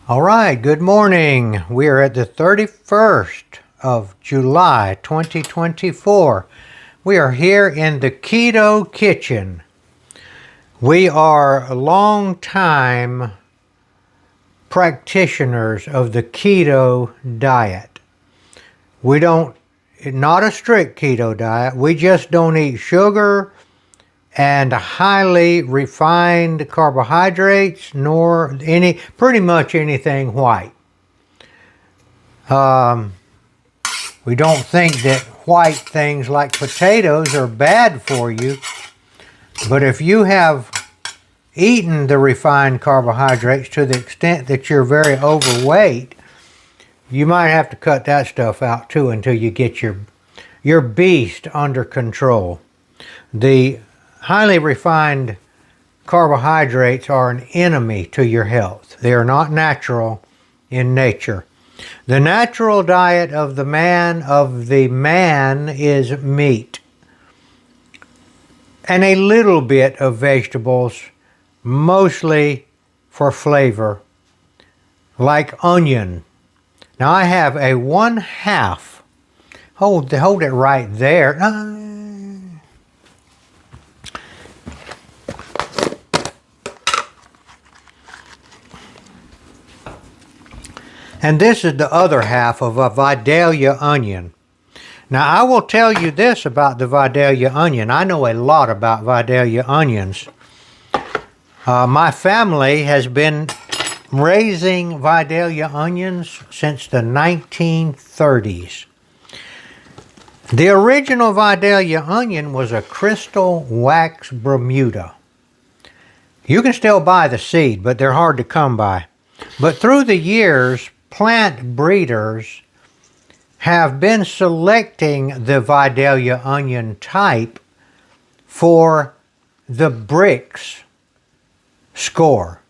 All right, good morning. We are at the 31st of July 2024. We are here in the Keto kitchen. We are long-time practitioners of the keto diet. Not a strict keto diet. We just don't eat sugar and highly refined carbohydrates, nor pretty much anything white. We don't think that white things like potatoes are bad for you, but if you have eaten the refined carbohydrates to the extent that you're very overweight, you might have to cut that stuff out too until you get your beast under control. The highly refined carbohydrates are an enemy to your health. They are not natural in nature. The natural diet of the man is meat and a little bit of vegetables, mostly for flavor, like onion. Now I have a 1/2. Hold it right there. And this is the other half of a Vidalia onion. Now I will tell you this about the Vidalia onion. I know a lot about Vidalia onions. My family has been raising Vidalia onions since the 1930s. The original Vidalia onion was a crystal wax Bermuda. You can still buy the seed, but they're hard to come by. But through the years, plant breeders have been selecting the Vidalia onion type for the Brix score.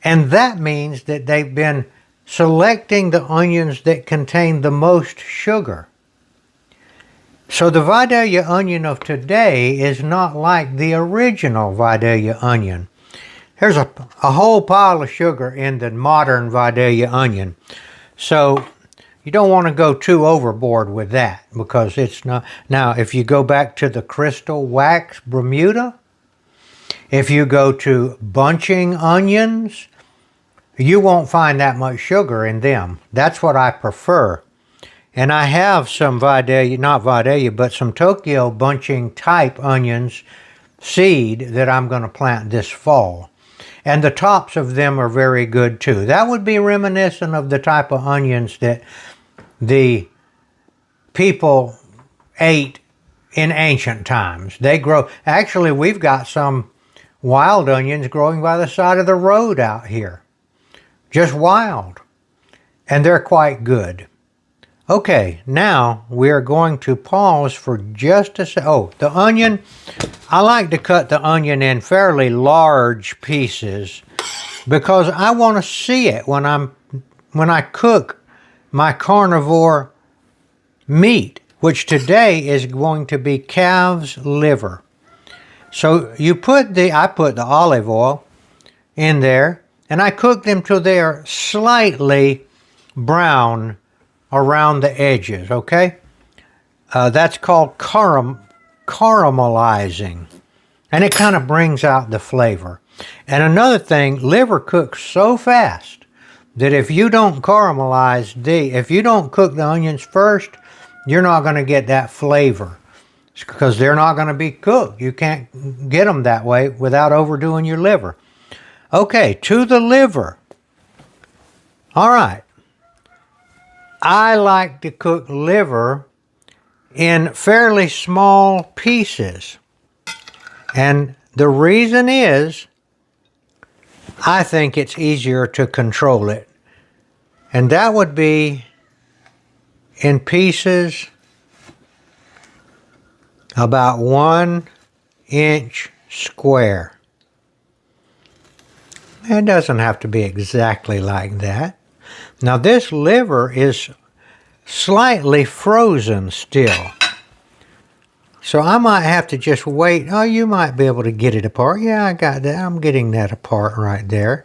And that means that they've been selecting the onions that contain the most sugar. So the Vidalia onion of today is not like the original Vidalia onion. There's a whole pile of sugar in the modern Vidalia onion. So you don't want to go too overboard with that, because it's not. Now, if you go back to the crystal wax Bermuda, if you go to bunching onions, you won't find that much sugar in them. That's what I prefer. And I have some not Vidalia, but some Tokyo bunching type onions seed that I'm going to plant this fall. And the tops of them are very good too. That would be reminiscent of the type of onions that the people ate in ancient times. They grow, actually we've got some wild onions growing by the side of the road out here. Just wild. And they're quite good. Okay, now we're going to pause for just a second. Oh, the onion. I like to cut the onion in fairly large pieces because I want to see it when I cook my carnivore meat, which today is going to be calf's liver. So I put the olive oil in there, and I cook them till they are slightly brown around the edges, okay? That's called caramelizing, and it kind of brings out the flavor. And another thing, liver cooks so fast that if you don't if you don't cook the onions first, you're not going to get that flavor, because they're not going to be cooked. You can't get them that way without overdoing your liver. Okay, to the liver. All right. I like to cook liver in fairly small pieces. And the reason is, I think it's easier to control it. And that would be in pieces about 1 inch square. It doesn't have to be exactly like that. Now this liver is slightly frozen still. So I might have to just wait. Oh, you might be able to get it apart. Yeah, I got that. I'm getting that apart right there.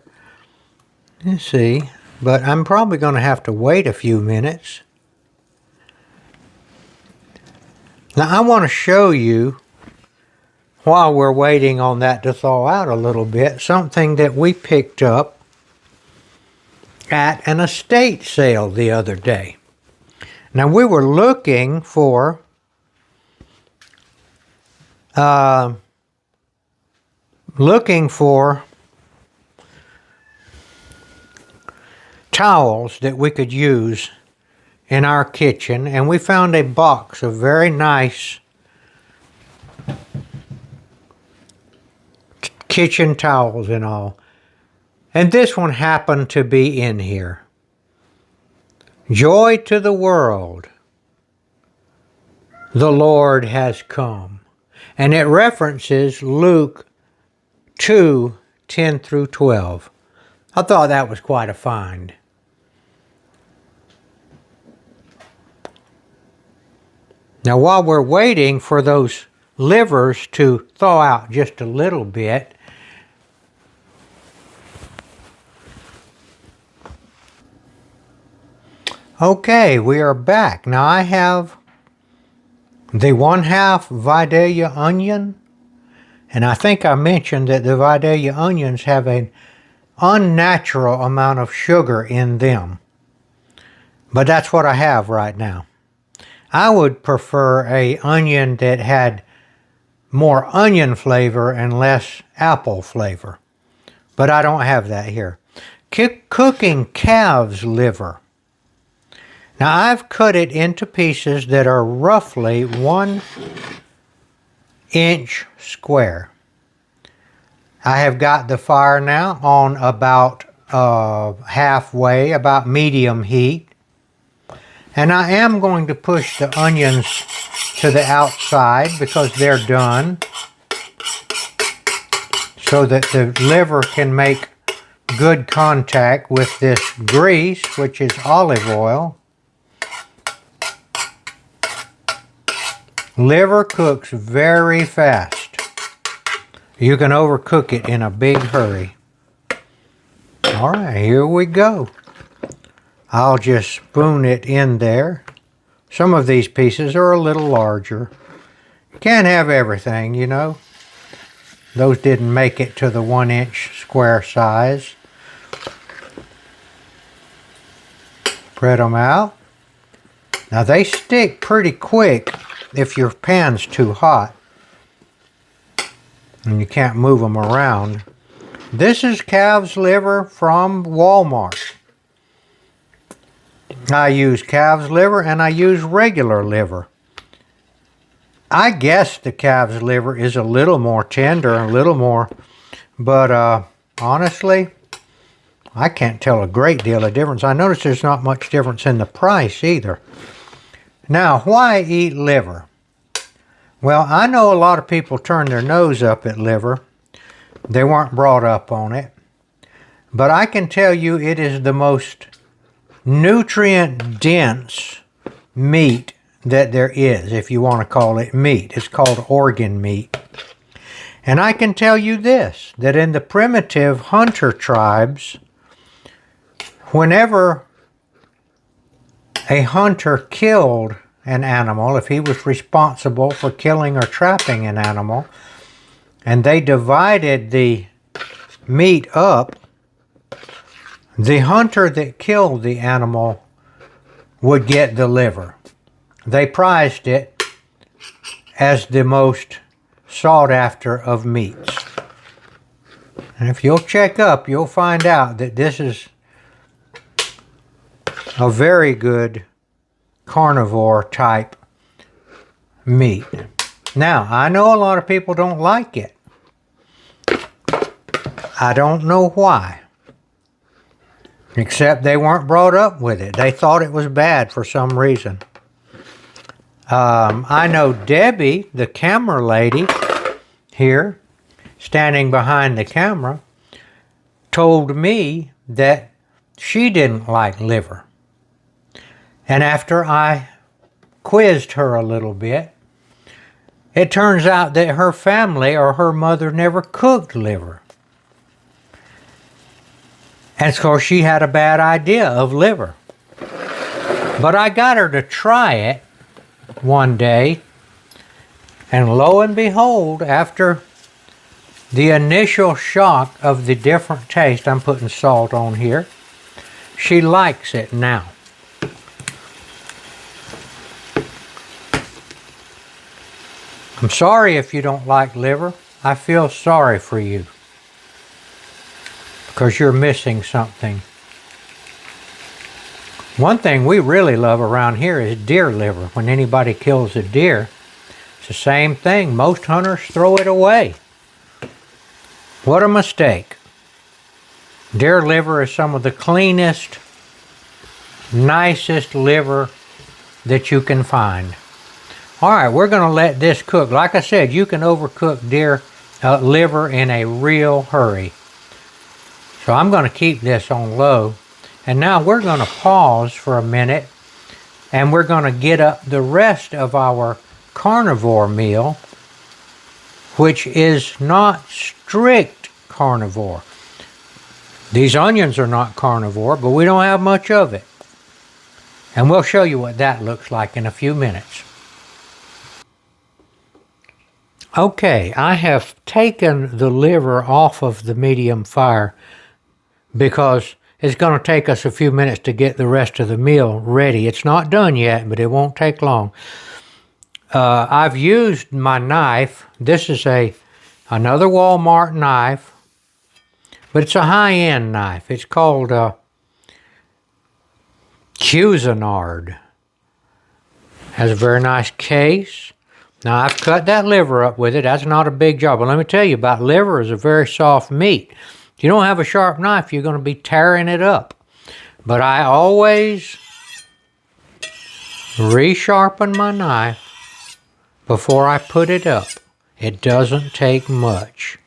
Let's see. but I'm probably going to have to wait a few minutes. Now I want to show you, while we're waiting on that to thaw out a little bit, something that we picked up at an estate sale the other day. Now we were looking for towels that we could use in our kitchen, and we found a box of very nice kitchen towels and all. And this one happened to be in here. Joy to the world, the Lord has come. And it references Luke 2:10 through 12. I thought that was quite a find. Now while we're waiting for those livers to thaw out just a little bit, okay, we are back. Now I have the 1/2 Vidalia onion, and I think I mentioned that the Vidalia onions have an unnatural amount of sugar in them. But that's what I have right now. I would prefer an onion that had more onion flavor and less apple flavor. But I don't have that here. Cooking calf's liver. Now I've cut it into pieces that are roughly 1 inch square. I have got the fire now on about halfway, about medium heat. And I am going to push the onions to the outside because they're done, so that the liver can make good contact with this grease, which is olive oil. Liver cooks very fast. You can overcook it in a big hurry. All right, here we go. I'll just spoon it in there. Some of these pieces are a little larger. You can't have everything, you know. Those didn't make it to the 1 inch square size. Spread them out. Now they stick pretty quick if your pan's too hot and you can't move them around. This is calf's liver from Walmart. I use calf's liver and I use regular liver. I guess the calf's liver is a little more tender, a little more, but honestly, I can't tell a great deal of difference. I notice there's not much difference in the price either. Now, why eat liver? Well, I know a lot of people turn their nose up at liver. They weren't brought up on it. But I can tell you it is the most nutrient-dense meat that there is, if you want to call it meat. It's called organ meat. And I can tell you this, that in the primitive hunter tribes, whenever a hunter killed an animal, if he was responsible for killing or trapping an animal, and they divided the meat up, the hunter that killed the animal would get the liver. They prized it as the most sought after of meats. And if you'll check up, you'll find out that this is a very good carnivore type meat. Now, I know a lot of people don't like it. I don't know why. Except they weren't brought up with it. They thought it was bad for some reason. I know Debbie, the camera lady here, standing behind the camera, told me that she didn't like liver. And after I quizzed her a little bit, it turns out that her family or her mother never cooked liver. And of course, she had a bad idea of liver. But I got her to try it one day, and lo and behold, after the initial shock of the different taste, I'm putting salt on here, she likes it now. I'm sorry if you don't like liver. I feel sorry for you because you're missing something. One thing we really love around here is deer liver. When anybody kills a deer, it's the same thing. Most hunters throw it away. What a mistake. Deer liver is some of the cleanest, nicest liver that you can find. All right, we're going to let this cook. Like I said, you can overcook deer liver in a real hurry. So I'm going to keep this on low. And now we're going to pause for a minute, and we're going to get up the rest of our carnivore meal, which is not strict carnivore. These onions are not carnivore, but we don't have much of it. And we'll show you what that looks like in a few minutes. Okay, I have taken the liver off of the medium fire because it's going to take us a few minutes to get the rest of the meal ready. It's not done yet, but it won't take long. I've used my knife. This is another Walmart knife, but it's a high-end knife. It's called Cuisinart. Has a very nice case. Now, I've cut that liver up with it. That's not a big job. But let me tell you about liver. Is a very soft meat. If you don't have a sharp knife, you're going to be tearing it up. But I always resharpen my knife before I put it up. It doesn't take much.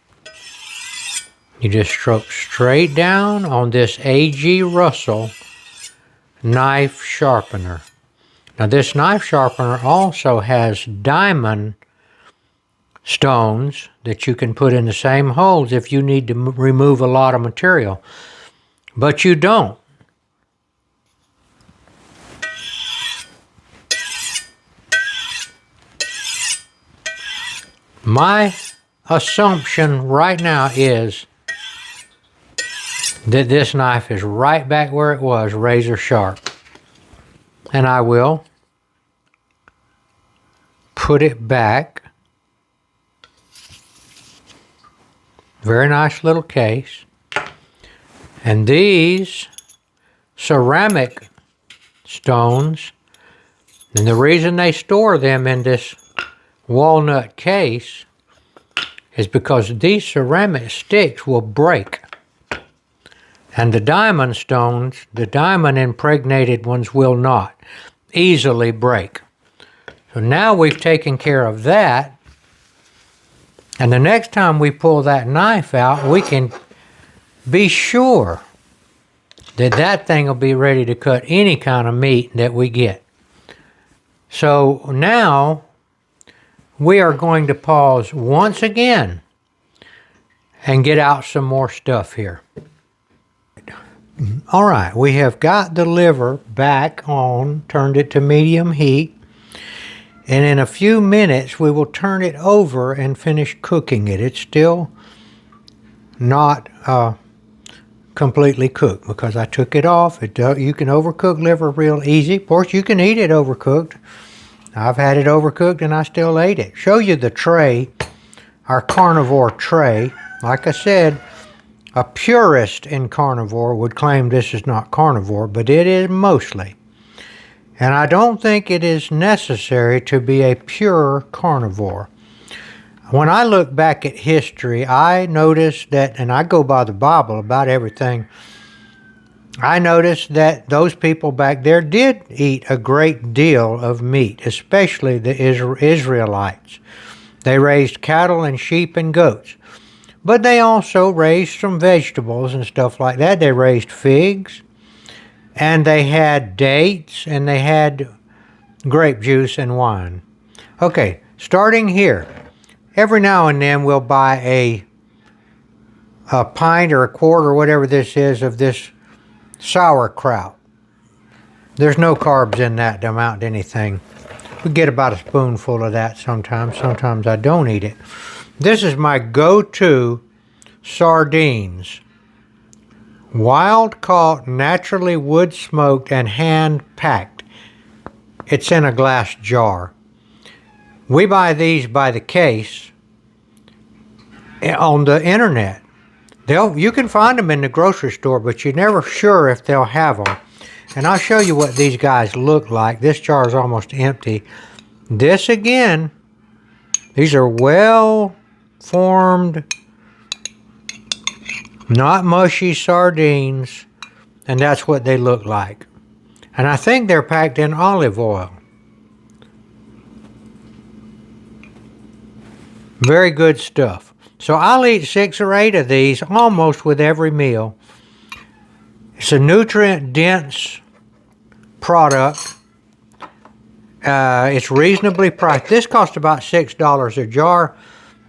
You just stroke straight down on this A.G. Russell knife sharpener. Now this knife sharpener also has diamond stones that you can put in the same holes if you need to remove a lot of material. But you don't. My assumption right now is that this knife is right back where it was, razor sharp. And I will put it back. Very nice little case. And these ceramic stones, and the reason they store them in this walnut case is because these ceramic sticks will break. And the diamond stones, the diamond impregnated ones, will not easily break. So now we've taken care of that. And the next time we pull that knife out, we can be sure that that thing will be ready to cut any kind of meat that we get. So now we are going to pause once again and get out some more stuff here. All right, we have got the liver back on, turned it to medium heat, and in a few minutes we will turn it over and finish cooking it. It's still not completely cooked because I took it off. You can overcook liver real easy. Of course, you can eat it overcooked. I've had it overcooked and I still ate it. Show you the tray, our carnivore tray. Like I said, a purist in carnivore would claim this is not carnivore, but it is mostly. And I don't think it is necessary to be a pure carnivore. When I look back at history, I notice that, and I go by the Bible about everything, I noticed that those people back there did eat a great deal of meat, especially the Israelites. They raised cattle and sheep and goats. But they also raised some vegetables and stuff like that. They raised figs, and they had dates, and they had grape juice and wine. Okay, starting here. Every now and then we'll buy a a pint or a quart or whatever this is of this sauerkraut. There's no carbs in that to amount to anything. We get about a spoonful of that sometimes. Sometimes I don't eat it. This is my go-to sardines. Wild caught, naturally wood smoked, and hand packed. It's in a glass jar. We buy these by the case on the internet. You can find them in the grocery store, but you're never sure if they'll have them. And I'll show you what these guys look like. This jar is almost empty. This again, these are well formed, not mushy sardines, and that's what they look like. And I think they're packed in olive oil. Very good stuff. So I'll eat 6 or 8 of these almost with every meal. It's a nutrient-dense product. It's reasonably priced. This costs about $6 a jar.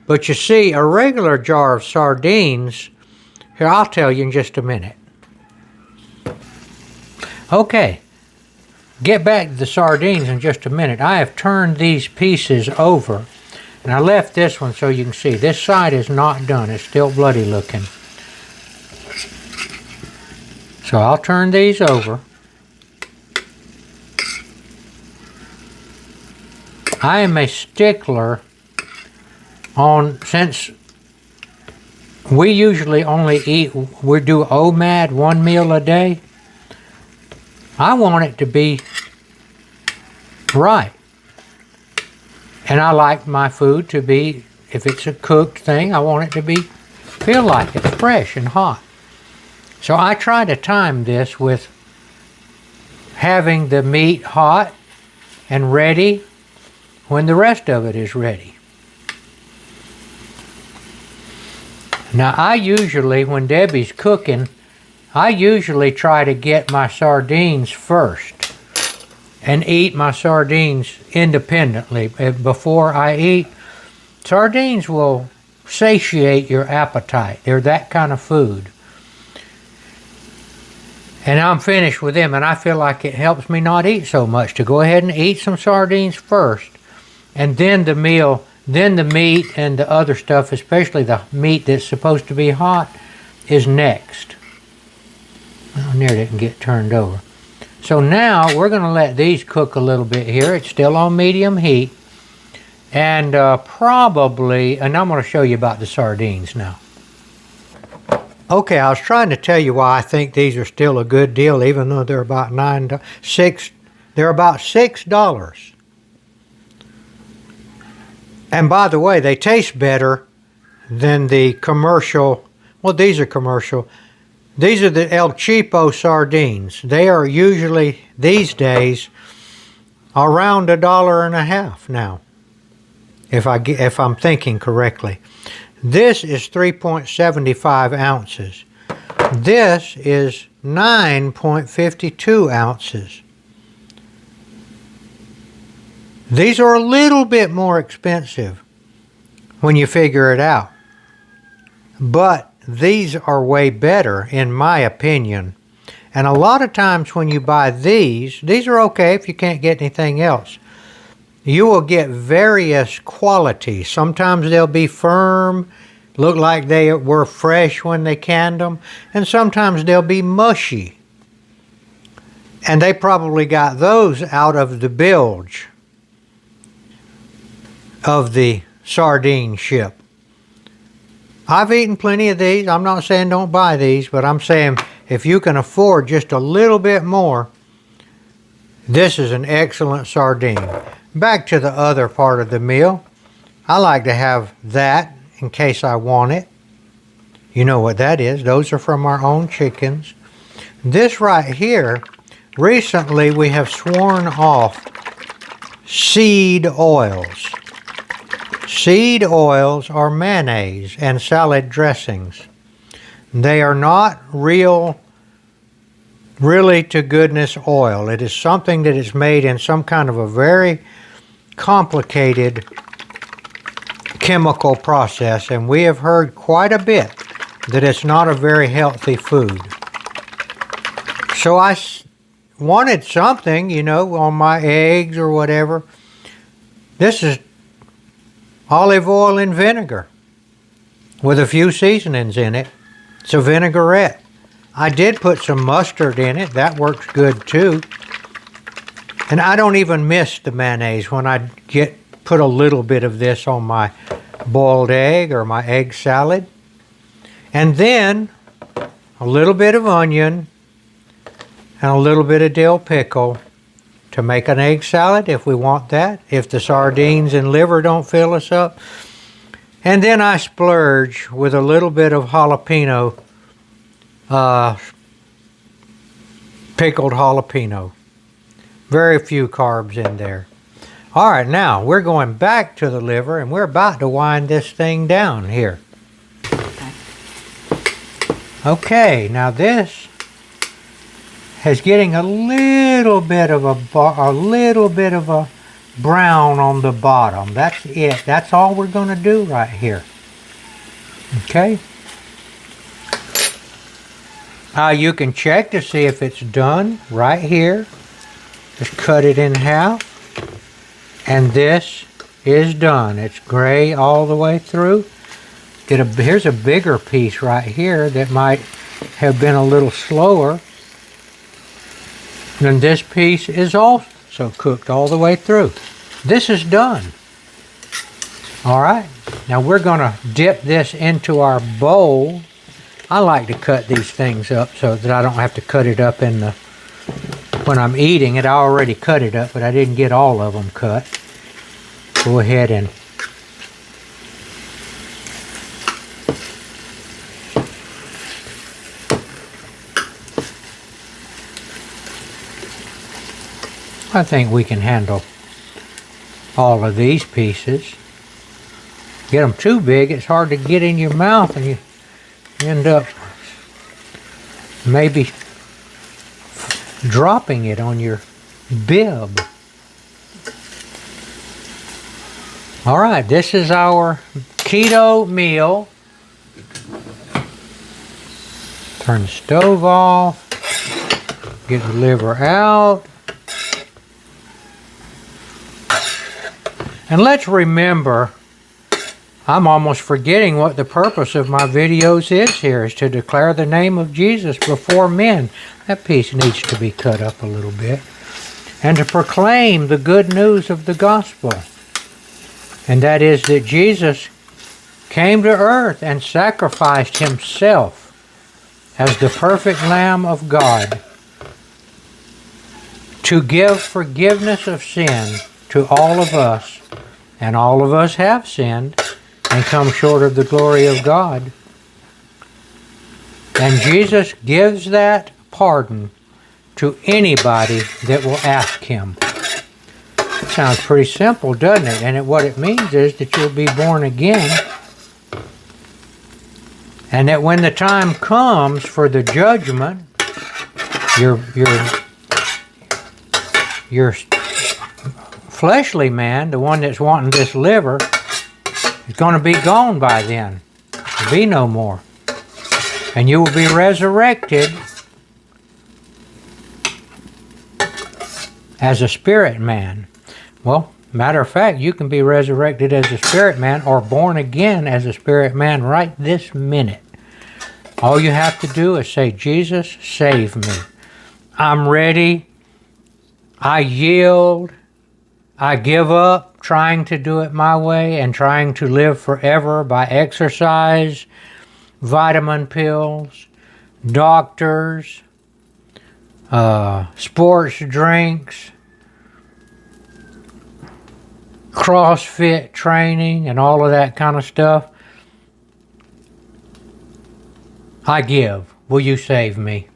But you see, a regular jar of sardines, here, I'll tell you in just a minute. Okay, get back to the sardines in just a minute. I have turned these pieces over, and I left this one so you can see. This side is not done. It's still bloody looking. So I'll turn these over. I am a stickler on, since we usually only eat, we do OMAD, 1 meal a day. I want it to be right. And I like my food to be, if it's a cooked thing, I want it to be, feel like it's fresh and hot. So I try to time this with having the meat hot and ready when the rest of it is ready. Now I usually, when Debbie's cooking, I usually try to get my sardines first and eat my sardines independently before I eat. Sardines will satiate your appetite. They're that kind of food. And I'm finished with them, and I feel like it helps me not eat so much to go ahead and eat some sardines first, and then the meal, then the meat and the other stuff, especially the meat that's supposed to be hot, is next. Oh, near didn't get turned over. So now we're going to let these cook a little bit here. It's still on medium heat. And probably, and I'm going to show you about the sardines now. Okay, I was trying to tell you why I think these are still a good deal, even though they're about they're about $6. And by the way, they taste better than the commercial. Well, these are commercial. These are the El Cheapo sardines. They are usually, these days, around $1.50 now, if I'm thinking correctly. This is 3.75 ounces. This is 9.52 ounces. These are a little bit more expensive when you figure it out. But these are way better, in my opinion. And a lot of times when you buy these are okay if you can't get anything else. You will get various qualities. Sometimes they'll be firm, look like they were fresh when they canned them, and sometimes they'll be mushy. And they probably got those out of the bilge of the sardine ship. I've eaten plenty of these. I'm not saying don't buy these, but I'm saying if you can afford just a little bit more, this is an excellent sardine. Back to the other part of the meal. I like to have that in case I want it. You know what that is. Those are from our own chickens. This right here, recently we have sworn off seed oils. Seed oils are mayonnaise and salad dressings. They are not really to goodness oil. It is something that is made in some kind of a very complicated chemical process, and we have heard quite a bit that it's not a very healthy food. So I wanted something, you know, on my eggs or whatever. This is olive oil and vinegar with a few seasonings in it. It's a vinaigrette. I did put some mustard in it. That works good too. And I don't even miss the mayonnaise when I put a little bit of this on my boiled egg or my egg salad. And then a little bit of onion and a little bit of dill pickle to make an egg salad if we want that, if the sardines and liver don't fill us up. And then I splurge with a little bit of jalapeno, pickled jalapeno. Very few carbs in there. All right, now we're going back to the liver and we're about to wind this thing down here. Okay, now this is getting a little bit of a brown on the bottom. That's it. That's all we're going to do right here. Okay. You can check to see if it's done right here. Just cut it in half. And this is done. It's gray all the way through. Here's a bigger piece right here that might have been a little slower. And this piece is also cooked all the way through. This is done. All right. Now we're going to dip this into our bowl. I like to cut these things up so that I don't have to cut it up when I'm eating it. I already cut it up, but I didn't get all of them cut. Go ahead and I think we can handle all of these pieces. Get them too big, it's hard to get in your mouth and you end up maybe dropping it on your bib. All right, this is our keto meal. Turn the stove off. Get the liver out. And let's remember, I'm almost forgetting what the purpose of my videos is here, is to declare the name of Jesus before men. That piece needs to be cut up a little bit. And to proclaim the good news of the gospel. And that is that Jesus came to earth and sacrificed himself as the perfect Lamb of God to give forgiveness of sin to all of us. And all of us have sinned and come short of the glory of God. And Jesus gives that pardon to anybody that will ask him. Sounds pretty simple, doesn't it? And what it means is that you'll be born again. And that when the time comes for the judgment, your fleshly man, the one that's wanting this liver, is going to be gone by then. There'll be no more. And you will be resurrected as a spirit man. Well, matter of fact, you can be resurrected as a spirit man or born again as a spirit man right this minute. All you have to do is say, Jesus, save me. I'm ready. I yield. I give up trying to do it my way and trying to live forever by exercise, vitamin pills, doctors, sports drinks, CrossFit training, and all of that kind of stuff. I give. Will you save me?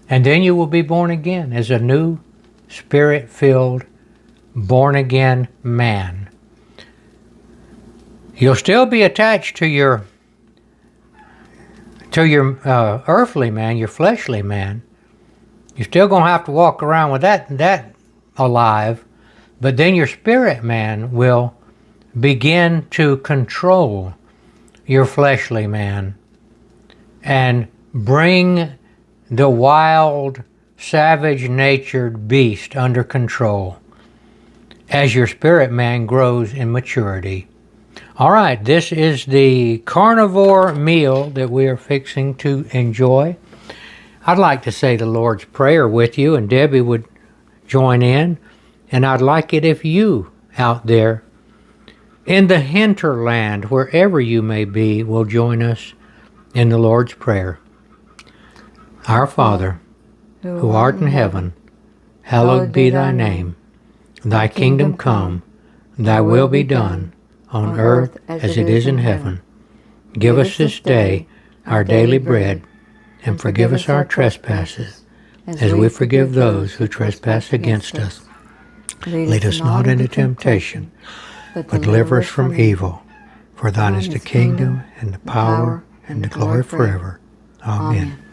And then you will be born again as a new spirit-filled, born-again man. You'll still be attached to your earthly man, your fleshly man. You're still going to have to walk around with that alive. But then your spirit man will begin to control your fleshly man and bring the wild, savage-natured beast under control as your spirit man grows in maturity. All right, this is the carnivore meal that we are fixing to enjoy. I'd like to say the Lord's Prayer with you, and Debbie would join in, and I'd like it if you out there in the hinterland, wherever you may be, will join us in the Lord's Prayer. Our Father, who art in heaven, hallowed be thy name. Thy kingdom come, thy will be done, on earth as it is in heaven. Give us this day our daily bread, and forgive us our trespasses, as we forgive those who trespass against us. Lead us not into temptation, but deliver us from evil. For thine is the kingdom, and the power, and the glory forever. Amen.